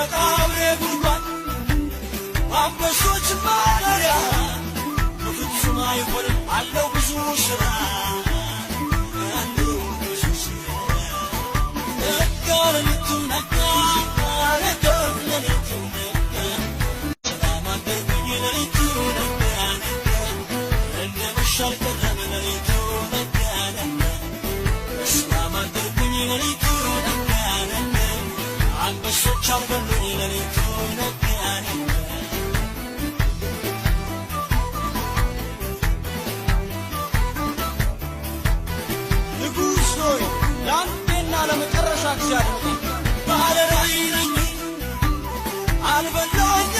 መቃብሬ ጉድጓድ አንበሶች ማደሪያ በፍጹም አይሆንም አለው ብዙ ስራ ንጉሥ ሆይ ለአንዴና ለመጨረሻ ጊዜ